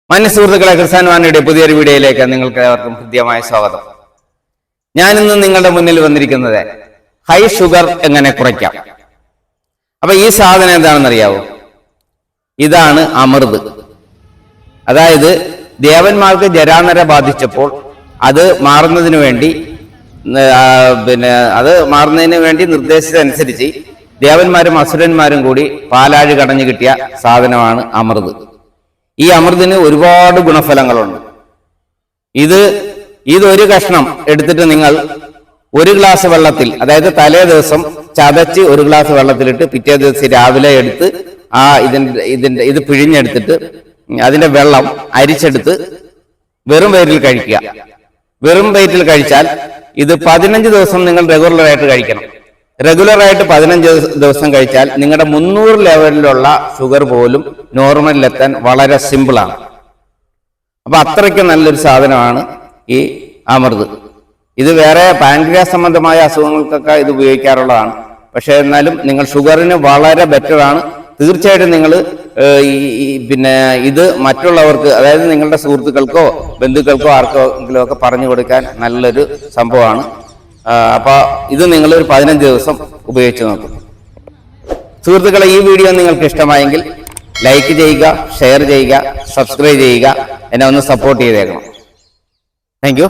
മാന്യ സുഹൃത്തുക്കളെ, ക്രിസ്ത്യാൻ വാണിയുടെ പുതിയൊരു വീഡിയോയിലേക്ക് നിങ്ങൾക്ക് ഏവർക്കും ഹൃദ്യമായ സ്വാഗതം. ഞാനിന്ന് നിങ്ങളുടെ മുന്നിൽ വന്നിരിക്കുന്നത് ഹൈ ഷുഗർ എങ്ങനെ കുറയ്ക്കാം. അപ്പൊ ഈ സാധനം എന്താണെന്ന് അറിയാവോ? ഇതാണ് അമൃത്. അതായത് ദേവന്മാർക്ക് ജരാനര ബാധിച്ചപ്പോൾ അത് മാറുന്നതിന് വേണ്ടി നിർദ്ദേശിച്ചതനുസരിച്ച് ദേവന്മാരും അസുരന്മാരും കൂടി പാലാഴി കടഞ്ഞു കിട്ടിയ സാധനമാണ് അമൃത്. ഈ അമൃതിന് ഒരുപാട് ഗുണഫലങ്ങളുണ്ട്. ഇതൊരു കഷ്ണം എടുത്തിട്ട് നിങ്ങൾ ഒരു ഗ്ലാസ് വെള്ളത്തിൽ, അതായത് തലേ ദിവസം ചതച്ച് ഒരു ഗ്ലാസ് വെള്ളത്തിലിട്ട് പിറ്റേ ദിവസം രാവിലെ എടുത്ത് ഇത് പിഴിഞ്ഞെടുത്തിട്ട് അതിന്റെ വെള്ളം അരിച്ചെടുത്ത് വെറും വയറ്റിൽ കഴിക്കുക. വെറും വയറ്റിൽ കഴിച്ചാൽ ഇത് 15 ദിവസം നിങ്ങൾ റെഗുലറായിട്ട് കഴിക്കണം. റെഗുലറായിട്ട് 15 ദിവസം കഴിച്ചാൽ നിങ്ങളുടെ 300 ലെവലിലുള്ള ഷുഗർ പോലും നോർമലിലെത്താൻ വളരെ സിമ്പിളാണ്. അപ്പൊ അത്രയ്ക്ക് നല്ലൊരു സാധനമാണ് ഈ അമൃത്. ഇത് വേറെ പാൻക്രിയാസ് സംബന്ധമായ അസുഖങ്ങൾക്കൊക്കെ ഇത് ഉപയോഗിക്കാറുള്ളതാണ്. പക്ഷെ എന്നാലും നിങ്ങൾ ഷുഗറിന് വളരെ ബെറ്ററാണ്. തീർച്ചയായിട്ടും നിങ്ങൾ ഇത് മറ്റുള്ളവർക്ക്, അതായത് നിങ്ങളുടെ സുഹൃത്തുക്കൾക്കോ ബന്ധുക്കൾക്കോ ആർക്കെങ്കിലും ഒക്കെ പറഞ്ഞു കൊടുക്കാൻ നല്ലൊരു സംഭവമാണ്. അപ്പൊ ഇത് നിങ്ങൾ ഒരു 15 ദിവസം ഉപയോഗിച്ച് നോക്കും. സുഹൃത്തുക്കളെ, ഈ വീഡിയോ നിങ്ങൾക്ക് ഇഷ്ടമായെങ്കിൽ ലൈക്ക് ചെയ്യുക, ഷെയർ ചെയ്യുക, സബ്സ്ക്രൈബ് ചെയ്യുക, എന്നെ ഒന്ന് സപ്പോർട്ട് ചെയ്തേക്കണം. Thank you.